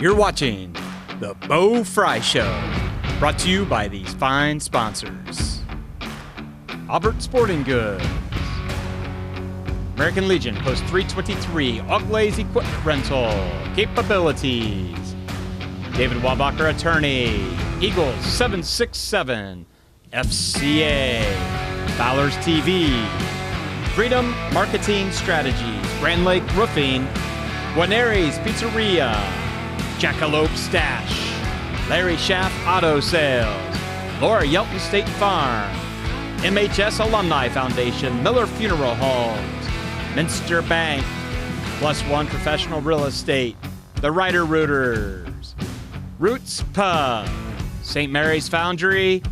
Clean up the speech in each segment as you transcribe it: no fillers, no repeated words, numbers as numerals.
You're watching The Bo Frye Show, brought to you by these fine sponsors. Albert Sporting Goods, American Legion Post 323, Oglaze Equipment Rental, Capabilities, David Wabacher Attorney, Eagles 767, FCA, Fowler's TV, Freedom Marketing Strategies, Grand Lake Roofing, Guarneri's Pizzeria, Jackalope Stash, Larry Schaff Auto Sales, Laura Yelton State Farm, MHS Alumni Foundation, Miller Funeral Homes, Minster Bank, Plus One Professional Real Estate, The Ryder Rooters, Roots Pub, St. Mary's Foundry,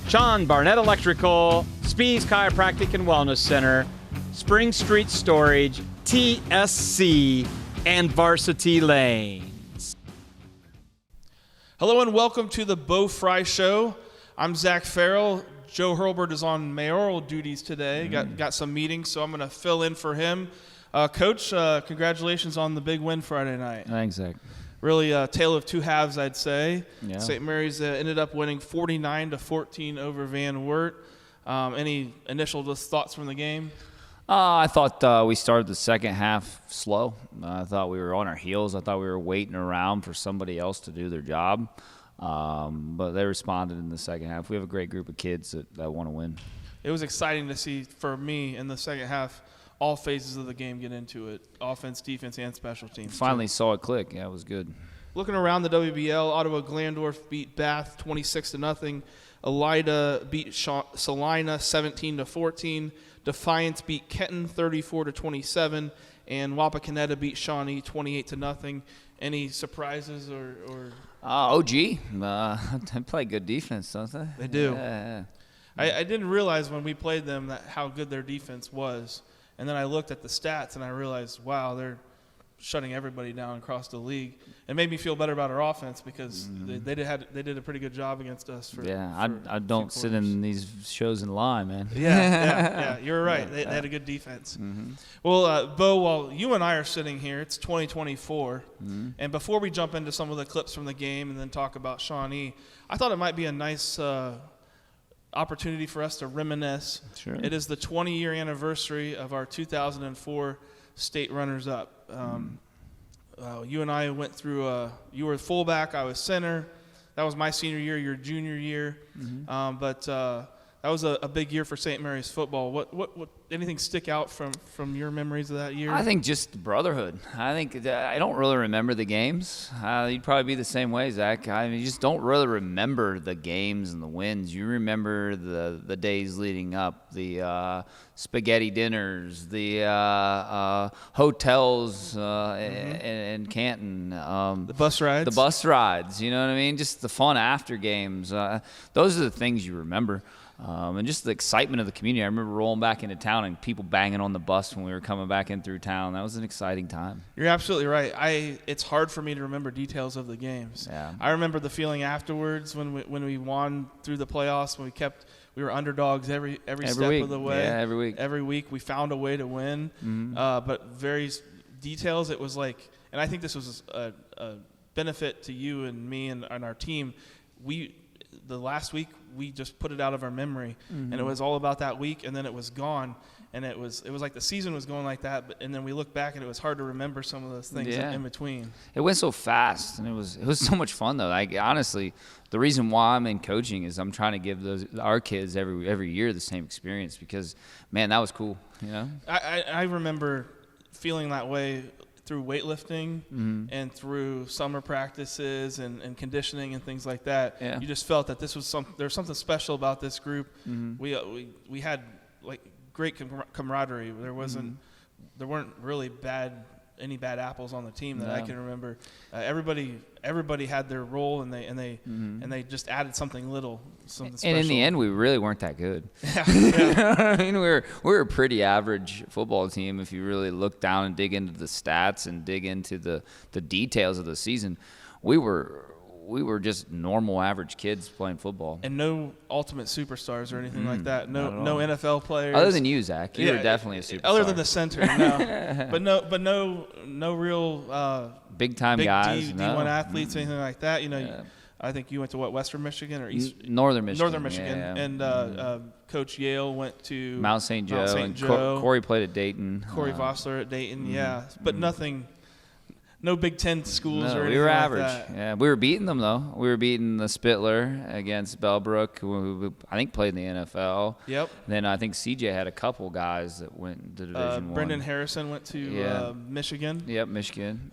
Sean Barnett Electrical, Spees Chiropractic and Wellness Center, Spring Street Storage, TSC, and Varsity Lanes. Hello and welcome to the Bo Frye Show. I'm Zach Farrell. Joe Hurlbert is on mayoral duties today. Got some meetings, so I'm going to fill in for him. Coach, congratulations on the big win Friday night. Thanks, Zach. Really a tale of two halves, I'd say. Yeah. St. Mary's ended up winning 49-14 over Van Wert. Any initial thoughts from the game? I thought we started the second half slow. I thought we were on our heels. I thought we were waiting around for somebody else to do their job. But they responded in the second half. We have a great group of kids that want to win. It was exciting to see, for me, in the second half, all phases of the game get into it, offense, defense, and special teams. Finally saw it click. Yeah, it was good. Looking around the WBL, Ottawa Glandorf beat Bath 26-0. Elida beat Salina 17-14. Defiance beat Kenton 34-27. And Wapakoneta beat Shawnee 28-0. Any surprises or OG, they play good defense, don't they? They do. Yeah. I didn't realize when we played them how good their defense was. And then I looked at the stats and I realized, wow, they're shutting everybody down across the league. It made me feel better about our offense because they did a pretty good job against us. I don't sit in these shows in line, man. Yeah, you're right. They had a good defense. Mm-hmm. Well, Bo, while you and I are sitting here, it's 2024. And before we jump into some of the clips from the game and then talk about Shawnee, I thought it might be a nice opportunity for us to reminisce. Sure. It is the 20-year anniversary of our 2004 state runners-up. You and I went through you were fullback, I was center. That was my senior year, your junior year. But that was a big year for St. Mary's football. What anything stick out from your memories of that year? I think just the brotherhood. I think I don't really remember the games. You'd probably be the same way, Zach. I mean, you just don't really remember the games and the wins. You remember the days leading up, the spaghetti dinners, the hotels in Canton. The bus rides. The bus rides, you know what I mean? Just the fun after games. Those are the things you remember. And just the excitement of the community. I remember rolling back into town and people banging on the bus when we were coming back in through town. That was an exciting time. You're absolutely right. It's hard for me to remember details of the games. Yeah. I remember the feeling afterwards when we won through the playoffs, when we were underdogs every step week. of the way. Yeah, every week. Every week we found a way to win. But various details, it was like, and I think this was a benefit to you and me and our team. The last week we just put it out of our memory, and it was all about that week, and then it was gone, and it was like the season was going like that, and then we look back and it was hard to remember some of those things in between. It went so fast, and it was so much fun though. Like honestly, the reason why I'm in coaching is I'm trying to give our kids every year the same experience because man, that was cool. You know, I remember feeling that way through weightlifting and through summer practices and conditioning and things like that. Yeah. You just felt that there was something special about this group. We had like great camaraderie. There weren't really any bad apples on the team that I can remember. Everybody had their role, and they just added something little, something special. And in the end, we really weren't that good. Yeah. I mean, we were a pretty average football team if you really look down and dig into the stats and dig into the details of the season. We were we were just normal, average kids playing football. And no ultimate superstars or anything like that. No NFL players. Other than you, Zach. You were definitely a superstar. Other than the center, no. but no real big guys, D1 athletes, anything like that. I think you went to Western Michigan or East Northern Michigan. Northern Michigan, and Coach Yale went to Mount St. Joe, and Corey played at Dayton. Corey Vossler at Dayton, but nothing. No Big Ten schools or anything. We were like average. That. Yeah, we were beating them though. We were beating the Spittler against Bellbrook, who I think played in the NFL. Yep. Then I think CJ had a couple guys that went to Division I. Brendan Harrison went to Michigan. Yep, Michigan.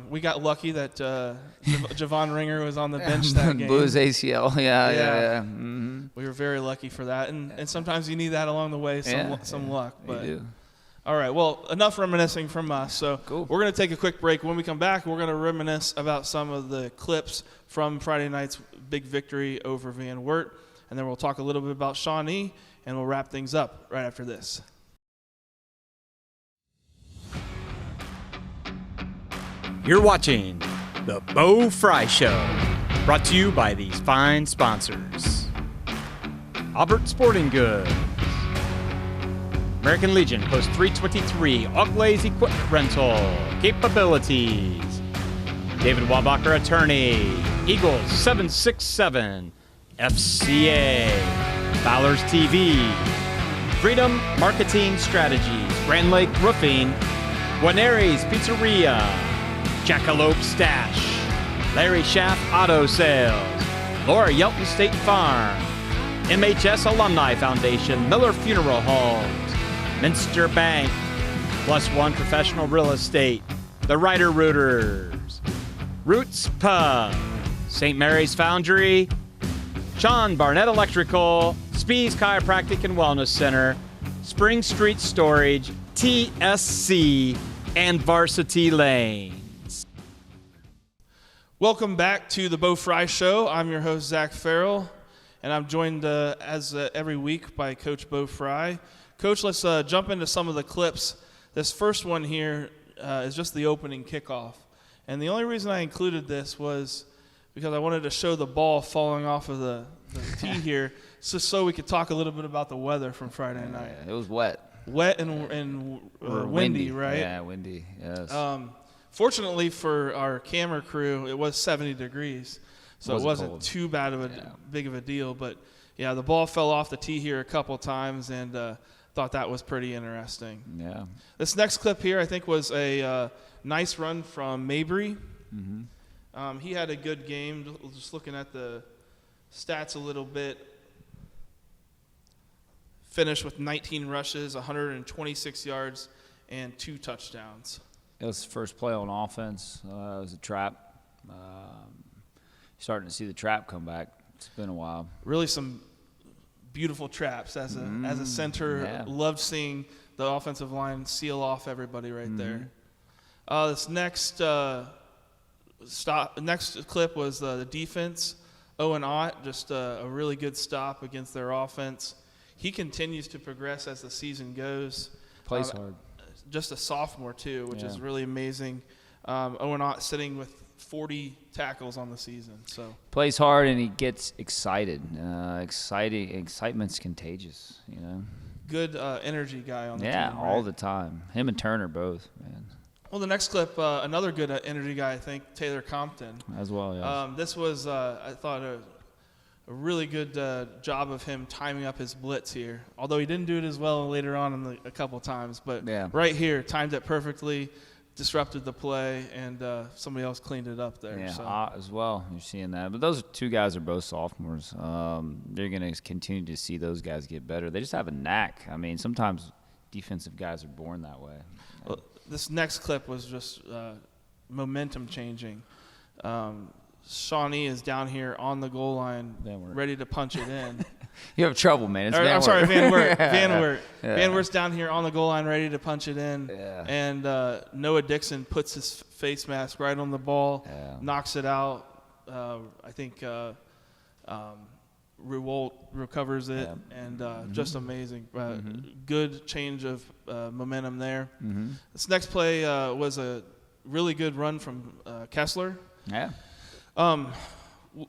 We got lucky that Javon Ringer was on the bench that game. Blew his ACL. Yeah. Mm-hmm. We were very lucky for that, and sometimes you need that along the way. Some luck, but. You do. All right, well, enough reminiscing from us. So cool. We're going to take a quick break. When we come back, we're going to reminisce about some of the clips from Friday night's big victory over Van Wert, and then we'll talk a little bit about Shawnee, and we'll wrap things up right after this. You're watching the Bo Frye Show, brought to you by these fine sponsors. Albert Sporting Goods, American Legion Post 323, Oglaze Equipment Rental, Capabilities, David Wabacher Attorney, Eagles 767, FCA, Fowler's TV, Freedom Marketing Strategies, Grand Lake Roofing, Guarneri's Pizzeria, Jackalope Stash, Larry Schaff Auto Sales, Laura Yelton State Farm, MHS Alumni Foundation, Miller Funeral Homes, Minster Bank, Plus One Professional Real Estate, The Ryder Rooters, Roots Pub, St. Mary's Foundry, Sean Barnett Electrical, Spees Chiropractic and Wellness Center, Spring Street Storage, TSC, and Varsity Lanes. Welcome back to the Bo Frye Show. I'm your host, Zach Farrell, and I'm joined as every week by Coach Bo Frye. Coach, let's jump into some of the clips. This first one here is just the opening kickoff. And the only reason I included this was because I wanted to show the ball falling off of the tee here, just so we could talk a little bit about the weather from Friday night. It was wet. Wet and windy, right? Yeah, windy, yes. Fortunately for our camera crew, it was 70 degrees, so it wasn't cold. Too bad of big of a deal. But, yeah, the ball fell off the tee here a couple times, and thought that was pretty interesting. Yeah. This next clip here, I think, was a nice run from Mabry. Mm-hmm. He had a good game. Just looking at the stats a little bit. Finished with 19 rushes, 126 yards, and 2 touchdowns. It was his first play on offense. It was a trap. Starting to see the trap come back. It's been a while. Really some beautiful traps as a center. Yeah. Loved seeing the offensive line seal off everybody right there. This next next clip was the defense. Owen Ott, just a really good stop against their offense. He continues to progress as the season goes. Plays hard. Just a sophomore too, which is really amazing. Owen Ott sitting with 40 tackles on the season. So plays hard and he gets excited. Excitement's contagious, you know. Good energy guy on the team. Yeah, right? all the time. Him and Turner both, man. Well, the next clip, another good energy guy, I think, Taylor Compton. As well, yeah. This was, I thought, a really good job of him timing up his blitz here. Although he didn't do it as well later on a couple times, but right here, timed it perfectly. Disrupted the play, and somebody else cleaned it up there. Yeah, so. As well. You're seeing that. But those two guys are both sophomores. They're going to continue to see those guys get better. They just have a knack. I mean, sometimes defensive guys are born that way. Well, this next clip was just momentum changing. Shawnee is down here on the goal line, ready to punch it in. You have trouble, man. It's I'm sorry, Van Wert. Van Wert. Yeah. Van Wert's down here on the goal line, ready to punch it in. Yeah. And Noah Dixon puts his face mask right on the ball, knocks it out. I think Rewolt recovers it, and just amazing. Good change of momentum there. This next play was a really good run from Kessler. Yeah.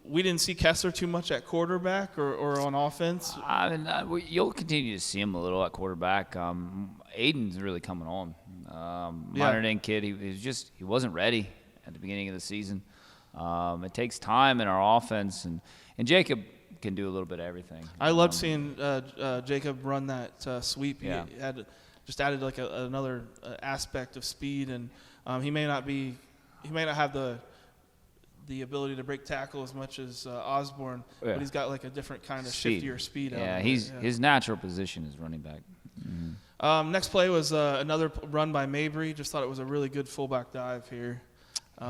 we didn't see Kessler too much at quarterback or on offense. I mean, you'll continue to see him a little at quarterback. Aiden's really coming on. Minor Dane kid, he wasn't ready at the beginning of the season. It takes time in our offense, and Jacob can do a little bit of everything. I loved seeing Jacob run that sweep. Yeah. He just added like another aspect of speed, and he may not have the ability to break tackle as much as Osborne, but he's got like a different kind of shiftier speed. His natural position is running back. Mm-hmm. Next play was another run by Mabry. Just thought it was a really good fullback dive here.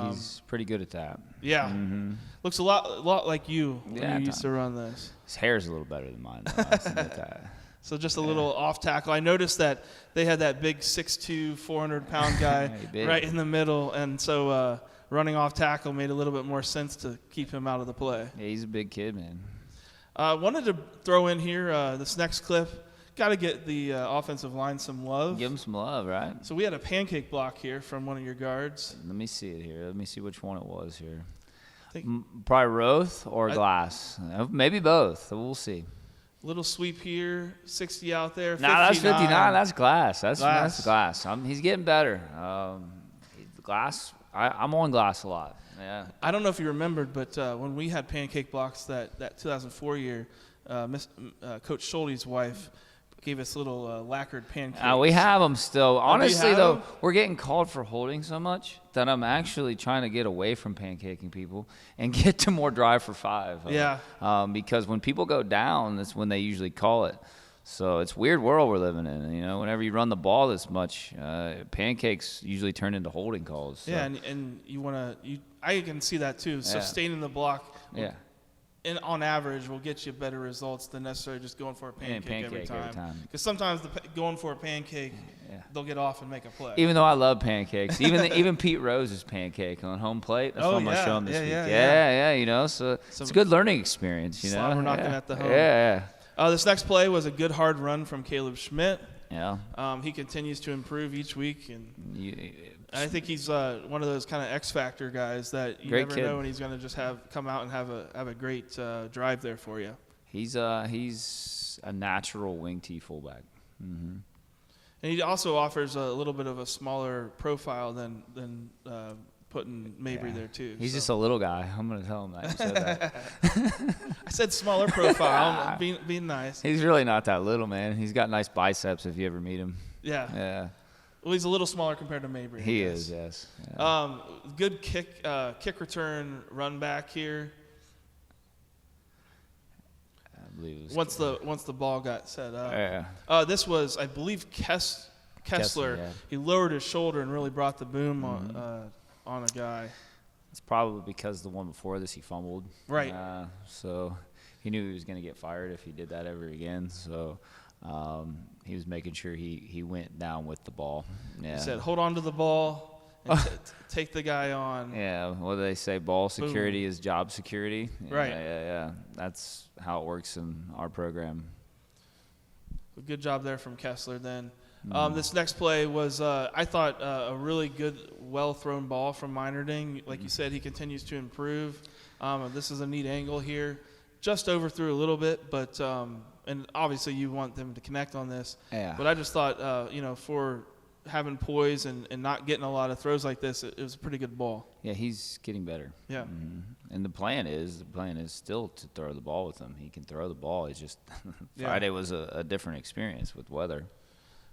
He's pretty good at that. Yeah. Mm-hmm. Looks a lot like you when you used to run this. His hair's a little better than mine, though. I see that. So just a little off tackle. I noticed that they had that big 6'2", 400-pound guy right in the middle, and so running off tackle made a little bit more sense to keep him out of the play. Yeah, he's a big kid, man. Wanted to throw in here this next clip. Got to get the offensive line some love. Give him some love, right? So we had a pancake block here from one of your guards. Let me see it here. Let me see which one it was here. Probably Roth or Glass. Maybe both. We'll see. Little sweep here, 60 out there. No, that's 59. That's Glass. That's Glass. He's getting better. Glass. I'm on Glass a lot. Yeah. I don't know if you remembered, but when we had pancake blocks that 2004 year, Coach Schulte's wife gave us little lacquered pancakes. We have them still. Honestly, though, we're getting called for holding so much that I'm actually trying to get away from pancaking people and get to more drive for 5. Yeah. Because when people go down, that's when they usually call it. So it's a weird world we're living in. You know, whenever you run the ball this much, pancakes usually turn into holding calls. So. Yeah, and you want to – I can see that too. So staying in the block – yeah. And on average, will get you better results than necessarily just going for a pancake every time. Because sometimes going for a pancake, they'll get off and make a play. Even though I love pancakes, even Pete Rose's pancake on home plate. That's what I'm gonna show him this week. Yeah, you know, so it's a good learning experience. You know, we're knocking at the home. Yeah. This next play was a good hard run from Caleb Schmidt. Yeah. He continues to improve each week, and I think he's one of those kind of X factor guys that you never know when he's going to just come out and have a great drive there for you. He's a natural wing T fullback. Mm-hmm. And he also offers a little bit of a smaller profile than putting Mabry there too. He's just a little guy. I'm going to tell him that. You said that. I said smaller profile, being nice. He's really not that little, man. He's got nice biceps if you ever meet him. Yeah. Well, he's a little smaller compared to Mabry. He is, yes. Yeah. Good kick return run back here. I believe it was once the ball got set up. Yeah. This was, I believe, Kessler. Yeah. He lowered his shoulder and really brought the boom on a guy. It's probably because the one before this he fumbled. Right. So he knew he was going to get fired if he did that ever again. So he was making sure he went down with the ball. Yeah. He said, hold on to the ball and take the guy on. Yeah. What do they say? Ball security is job security. Right. Yeah. That's how it works in our program. Good job there from Kessler then. This next play was, I thought, a really good, well-thrown ball from Minerding. Like you said, he continues to improve. This is a neat angle here. Just overthrew a little bit, but and obviously you want them to connect on this. Yeah. But I just thought, for having poise and not getting a lot of throws like this, it was a pretty good ball. Yeah, he's getting better. Yeah. Mm-hmm. And the plan is still to throw the ball with him. He can throw the ball. It's just Friday was a different experience with weather.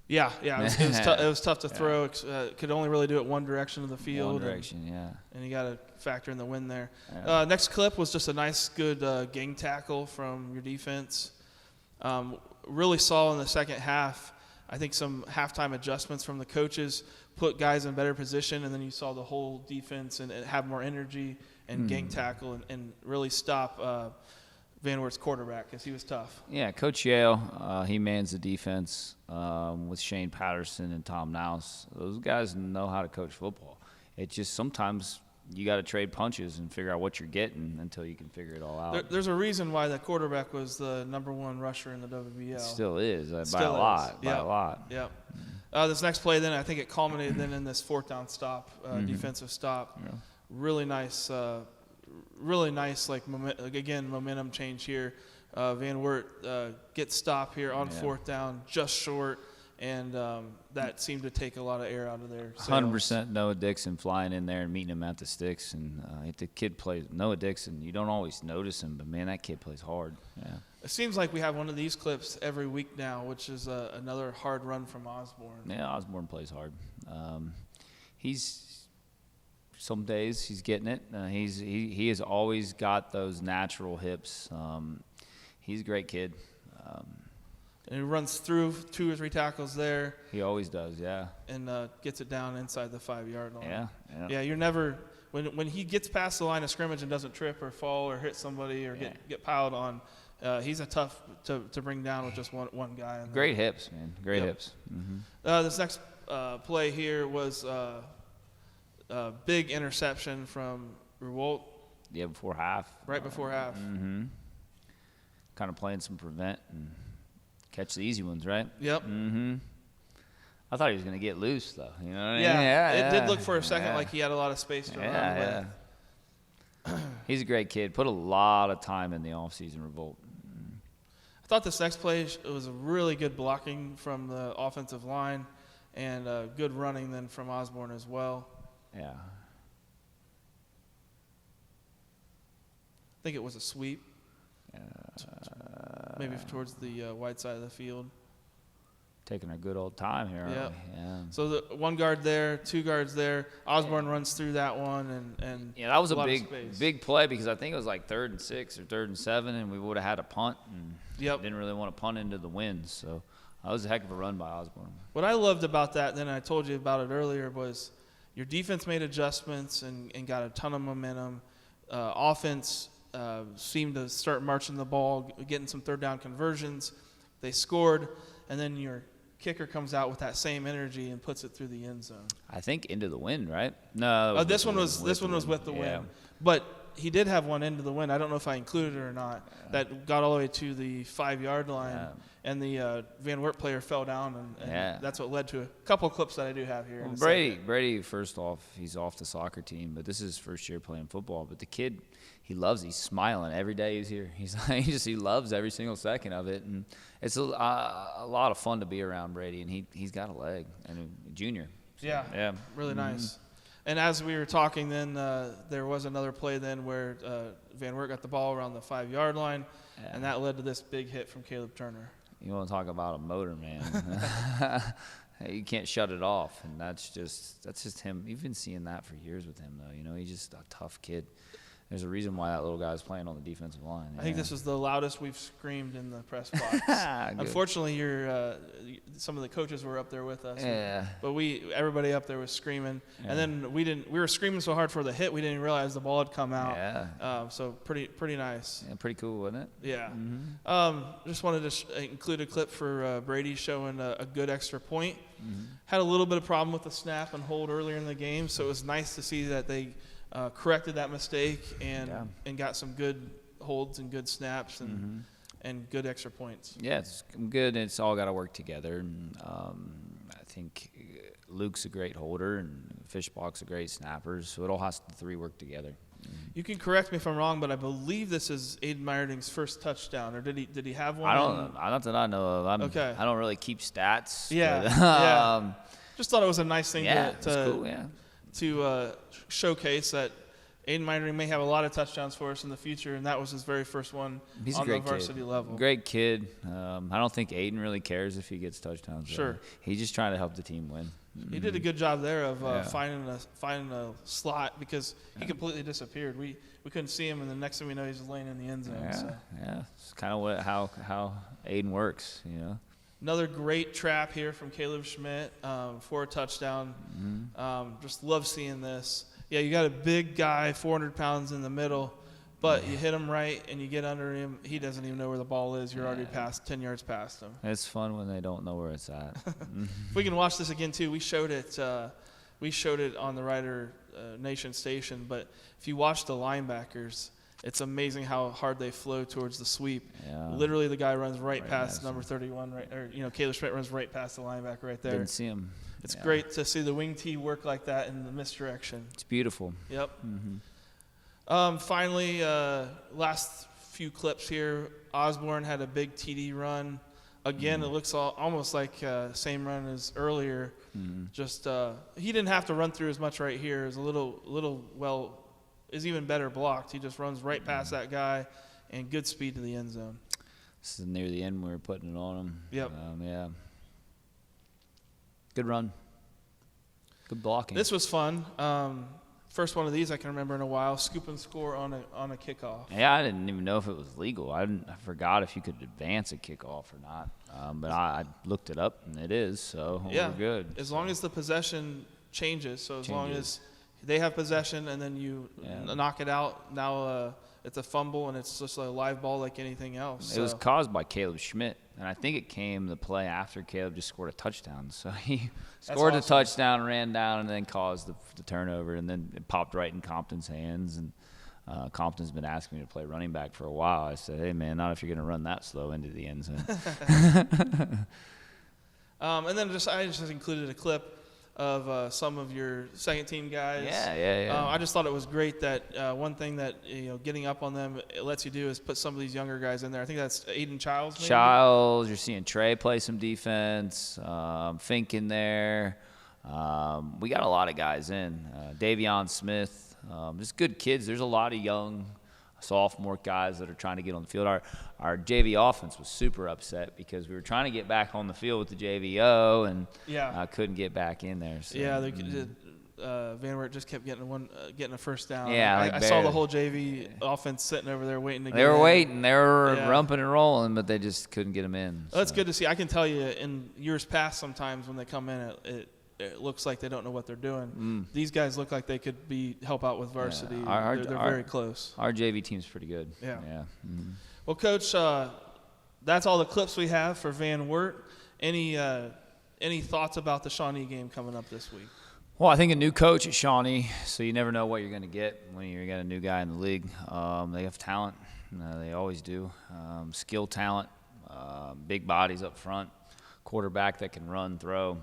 Yeah, it was tough to throw. Could only really do it one direction of the field. One direction, and you got to factor in the wind there. Yeah. Next clip was just a nice, good gang tackle from your defense. Really saw in the second half, I think some halftime adjustments from the coaches put guys in better position, and then you saw the whole defense and have more energy and gang tackle and really stop Van Wert's quarterback because he was tough. Yeah, Coach Yale, he mans the defense with Shane Patterson and Tom Nouse. Those guys know how to coach football. It's just sometimes you got to trade punches and figure out what you're getting until you can figure it all out. There's a reason why that quarterback was the -- rusher in the WBL. It still is, by a lot. Yep. This next play then, I think it culminated then in this 4th down stop, defensive stop. Yeah. Really nice really nice, momentum change here. Van Wert gets stopped here on fourth down, just short, and that seemed to take a lot of air out of their sails. 100% Noah Dixon flying in there and meeting him at the sticks. And if the kid plays, Noah Dixon, you don't always notice him, but, man, that kid plays hard. Yeah. It seems like we have one of these clips every week now, which is another hard run from Osborne. Yeah, Osborne plays hard. Some days he's getting it. He has always got those natural hips. He's a great kid. And he runs through 2 or 3 tackles there. He always does, yeah. And gets it down inside the 5-yard line. Yeah. You're never when he gets past the line of scrimmage and doesn't trip or fall or hit somebody or get piled on. He's a tough to bring down with just one guy. Great hips, man. Great hips. Mm-hmm. This next play here was a big interception from Revolt. Yeah, before half. Right before half. Mm-hmm. Kind of playing some prevent and catch the easy ones, right? Yep. Mm-hmm. I thought he was going to get loose, though. You know what I mean? Yeah. It did look for a second like he had a lot of space to run with. He's a great kid. Put a lot of time in the offseason, Revolt. I thought this next play was a really good blocking from the offensive line and good running then from Osborne as well. Yeah. I think it was a sweep. Maybe towards the wide side of the field. Taking a good old time here, aren't we? Yeah. So the 1 guard there, 2 guards there. Osborne runs through that one, and that was a big play because I think it was like 3rd and 6 or 3rd and 7, and we would have had a punt and didn't really want to punt into the wind. So that was a heck of a run by Osborne. What I loved about that, then I told you about it earlier, was your defense made adjustments and got a ton of momentum. Offense seemed to start marching the ball, getting some 3rd down conversions. They scored, and then your kicker comes out with that same energy and puts it through the end zone. I think into the wind, right? No. This one was with the wind. But he did have one into the wind. I don't know if I included it or not. That got all the way to the 5-yard line, and the Van Wert player fell down, and that's what led to a couple of clips that I do have here. Well, Brady, first off, he's off the soccer team, but this is his first year playing football. But the kid, he loves. He's smiling every day he's here. He loves every single second of it, and it's a lot of fun to be around Brady. And he's got a leg, and a junior. So, really nice. And as we were talking, then there was another play then where Van Wert got the ball around the 5-yard line, and that led to this big hit from Caleb Turner. You want to talk about a motor, man? You can't shut it off, and that's just him. You've been seeing that for years with him, though. He's just a tough kid. There's a reason why that little guy's playing on the defensive line. I think this was the loudest we've screamed in the press box. Unfortunately, some of the coaches were up there with us. Yeah. But everybody up there was screaming, and then we were screaming so hard for the hit we didn't realize the ball had come out. Yeah. So pretty nice. Yeah, pretty cool, wasn't it? Yeah. Mm-hmm. Just wanted to include a clip for Brady showing a good extra point. Mm-hmm. Had a little bit of problem with the snap and hold earlier in the game, so it was nice to see that they corrected that mistake and got some good holds and good snaps and good extra points. Yeah, it's good. It's all got to work together. And I think Luke's a great holder and Fishbach's a great snapper, so it all has to 3 work together. You can correct me if I'm wrong, but I believe this is Aiden Meyerding's first touchdown, or did he have one? I don't know. Not that I know of. Okay. I don't really keep stats. Yeah. But, just thought it was a nice thing to showcase that Aiden Meyerding may have a lot of touchdowns for us in the future, and that was his very first one on the varsity level. Great kid. I don't think Aiden really cares if he gets touchdowns. Sure. He's just trying to help the team win. He did a good job there of finding a slot because he completely disappeared. We couldn't see him, and the next thing we know, he's laying in the end zone. Yeah. It's kind of how Aiden works, Another great trap here from Caleb Schmidt for a touchdown. Just love seeing this. Yeah, you got a big guy, 400 pounds in the middle, but you hit him right and you get under him. He doesn't even know where the ball is. You're already 10 yards past him. It's fun when they don't know where it's at. If we can watch this again, too, we showed it on the Rider Nation station, but if you watch the linebackers, it's amazing how hard they flow towards the sweep. Yeah. Literally, the guy runs right past number 31, Caleb Schmidt runs right past the linebacker right there. Didn't see him. It's great to see the wing tee work like that in the misdirection. It's beautiful. Yep. Finally, last few clips here. Osborne had a big TD run. Again, it looks almost like same run as earlier. Just he didn't have to run through as much right here. Is is even better blocked. He just runs right past that guy, and good speed to the end zone. This is near the end. We were putting it on him. Yep. Yeah. Good run. Good blocking. This was fun. First one of these I can remember in a while. Scoop and score on a kickoff. Yeah, I didn't even know if it was legal. I forgot if you could advance a kickoff or not. But I looked it up, and it is. So we're good. As long as the possession changes. So as long as they have possession and then you knock it out, now it's a fumble and it's just a live ball like anything else. It was caused by Caleb Schmidt, and I think it came the play after Caleb just scored a touchdown. So he scored a touchdown, ran down, and then caused the turnover, and then it popped right in Compton's hands. And Compton's been asking me to play running back for a while. I said, hey, man, not if you're going to run that slow into the end zone. And then I just included a clip of some of your second team guys. Yeah. I just thought it was great that one thing that getting up on them it lets you do is put some of these younger guys in there. I think that's Aiden Childs. Maybe? Childs, you're seeing Trey play some defense. Fink in there. We got a lot of guys in. Davion Smith. Just good kids. There's a lot of young sophomore guys that are trying to get on the field. Our JV offense was super upset because we were trying to get back on the field with the JVO and couldn't get back in there. So. Yeah, Van Wert just kept getting a first down. Yeah, I saw the whole JV offense sitting over there waiting to get in. They were waiting. They were rumping and rolling, but they just couldn't get them in. Well, that's good to see. I can tell you in years past sometimes when they come in, it looks like they don't know what they're doing. These guys look like they could help out with varsity. Yeah. They're very close. Our JV team's pretty good. Yeah. Mm-hmm. Well, Coach, that's all the clips we have for Van Wert. Any thoughts about the Shawnee game coming up this week? Well, I think a new coach at Shawnee, so you never know what you're going to get when you got a new guy in the league. They have talent. They always do. Skill talent, big bodies up front, quarterback that can run, throw.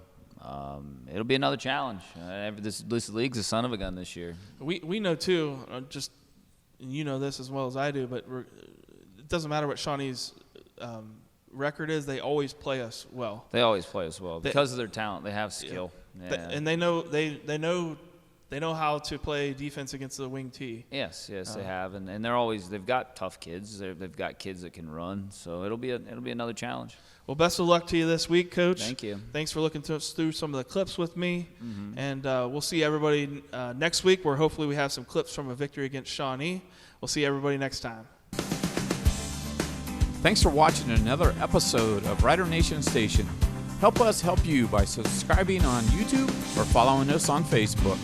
It'll be another challenge. This league's a son of a gun this year. We know too. You know this as well as I do, but it doesn't matter what Shawnee's record is. They always play us well. They always play us well because of their talent. They have skill, and they know how to play defense against the wing T. Yes, they have, and they've got tough kids. They've got kids that can run, so it'll be another challenge. Well, best of luck to you this week, Coach. Thank you. Thanks for looking through some of the clips with me. And we'll see everybody next week where hopefully we have some clips from a victory against Shawnee. We'll see everybody next time. Thanks for watching another episode of Rider Nation Station. Help us help you by subscribing on YouTube or following us on Facebook.